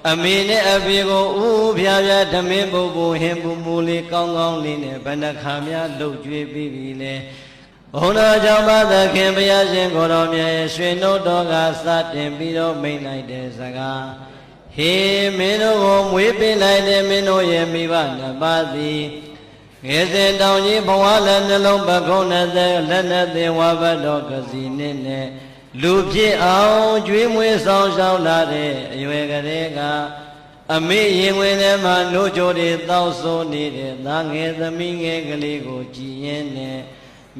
အမေနဲ့အဖေကိုဦးဖျားဖျားဓမင်းပုပ်ပုဟင်ပူမူလေးကောင်းကောင်းလေးနဲ့ဘဏ္ဍခါများလှုပ်ကြွေးပြီးပြီလေဘုန်းတော်ကြောင့်ပါသခင်ဘုရားရှင်ကိုတော်မြတ်ရဲ့ရွှေနှုတ်တော်ကစတင်ပြီးတော့မိန့်လိုက်တဲ့စကားဟေးမင်းတို့ကိုမွေးပေးလိုက်တဲ့မင်းတို့ရဲ့မိဘနှစ်ပါးသည်ငယ်စဉ်တောင်ကြီးဘဝလည်းနှလုံးပခုံးနဲ့လက်နဲ့သင်ဝါဘတ်တော်ကစီနဲ့လူဖြစ်အောင်ကျွေးမွေးဆောင်ရှောက်လာတဲ့အရွယ်ကလေးကအမေရင်ဝင်ထဲမှာနှုတ်ကြိုတွေတောက်ဆိုနေတဲ့သားငယ်သမီးငယ်ကလေးကိုကြည်ရင်နဲ့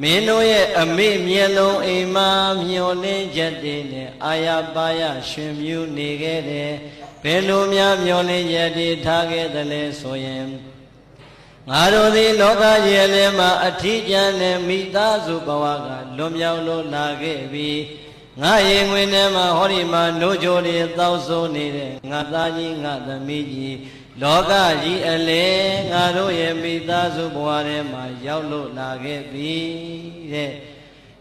မင်းတို့ရဲ့အမေမျက်လုံးအိမ်မှာမျောလင်းချက်တွေနဲ့အာရပါရရှင်မြူနေခဲ့တယ်ဘယ်လိုများမျောလင်းချက်တွေထားခဲ့သလဲဆိုရင်ငါတို့သည်လောကကြီးအလယ်မှာအထီးကျန်တဲ့မိသားစုဘဝကလွန်မြောက်လို့လာခဲ့ပြီးငါရင်ဝင်ထဲမှာဟောဒီမှာနှုတ်ကြိုတွေတောက်ဆိုနေတဲ့ငါသားကြီးငါသမီးကြီးလောကကြီးအလယ်ငါတို့ရဲ့မိသားစုဘဝထဲမှာရောက်လို့လာခဲ့ပြီတဲ့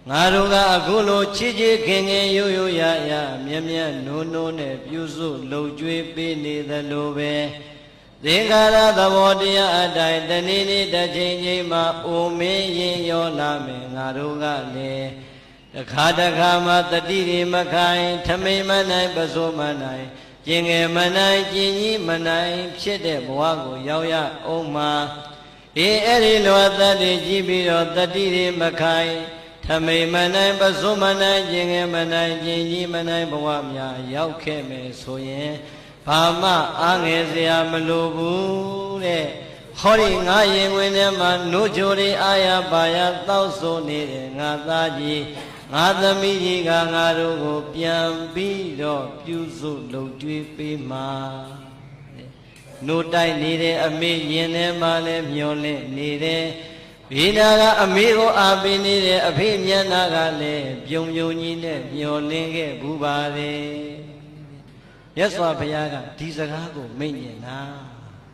ငါတို့ကအခုလိုချစ်ချစ်ခင်ခင်ရိုးရိုးရရမြတ်မြတ်နိုးနိုးနဲ့ပြုစုလှုပ်ကြွေးပေးနေသလိုပဲသင်္ခါရသဘောတရားအတိုင်းတနေ့နေ့တစ်ချိန်ချိန်မှာအိုမင်းရင်ရောလာမယ်ငါတို့ကလည်းတခါတခါမှတတိတွေမခိုင်ထမိန်မနိုင်ပစိုးမနိုင်ကျင်ငယ်မနိုင်ကျင်ကြီးမနိုင်ဖြစ်တဲ့ဘဝကိုရောက်ရအောင်မှာအဲ့ဒီလိုအသက်တွေကြည့်ပြီးတော့တတိတွေမခိုင်ထမိန်မနိုင်ပစိုးမနိုင်ကျင်ငယ်မနိုင်ကျင်ကြီးမနိုင်ဘဝများရောက်ခဲ့မယ်ဆိုရင်ဘာမှအားငယ်စရာမလိုဘူးတဲ့ဟောဒီငါရင်ဝင်ထဲမှာနှုတ်ကြိုတွေအာရပါရတောက်ဆိုနေတဲ့ငါသားကြီးငါသမီးကြီးကငါတို့ကိုပြန်ပြီးတော့ပြုစုလုပ်ကြွေးပေးမှာနှုတ်တိုက်နေတဲ့အမေရင်ထဲမှာလည်းမျောလင့်နေတယ်ဘေးနာကအမေကိုအားပေးနေတဲ့အဖေမျက်နှာကလည်းပြုံပြုံကြီးနဲ့မျောလင့်ခဲ့ဘူးပါတယ်မြတ်စွာဘုရားကဒီစကားကိုမိန့်နေတာ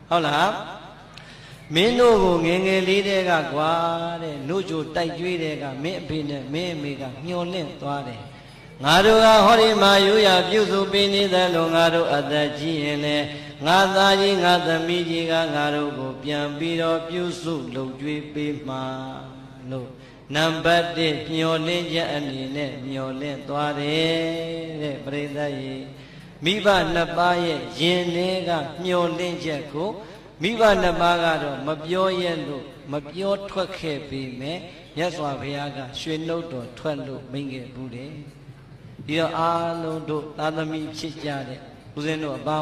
ဟုတ်လားမင်းတို့ကိုငယ်ငယ်လေးတဲကကွာတဲ့နှုတ်ကြိုတိုက်ကြွေးတဲ့ကမင်းအဖေနဲ့မင်းအမေကမျောလင့်သွားတယ်ငါတို့ကဟောဒီမှာရိုးရပြုစုပေးနေသလိုငါတို့အသက်ကြီးရင်လေငါသားကြီးငါသမီးကြီးကငါတို့ကိုပြန်ပြီးတော့ပြုစုလုပ်ကြွေးပေးမှာလို့နံပါတ်1မျောလင့်ချက်အနေနဲ့မျောလင့်သွားတယ်တဲ့ပရိသတ်ကြီးမိဘနှစ်ပါးရဲ့ယင်လေးကမျောလင့်ချက်ကိုမိဘနှစ်ပါးကတော့မပြောရလို့မပြောထွက်ခဲ့ပေမဲ့မြတ်စွာဘုရားကရွှေနှုတ်တော်ထွက်လို့မိန့်ခဲ့ဘူးတယ်ဒီတော့အားလုံးတို့သာသမီဖြစ်ကြတဲ့ဦးဇင်းတို့အပါ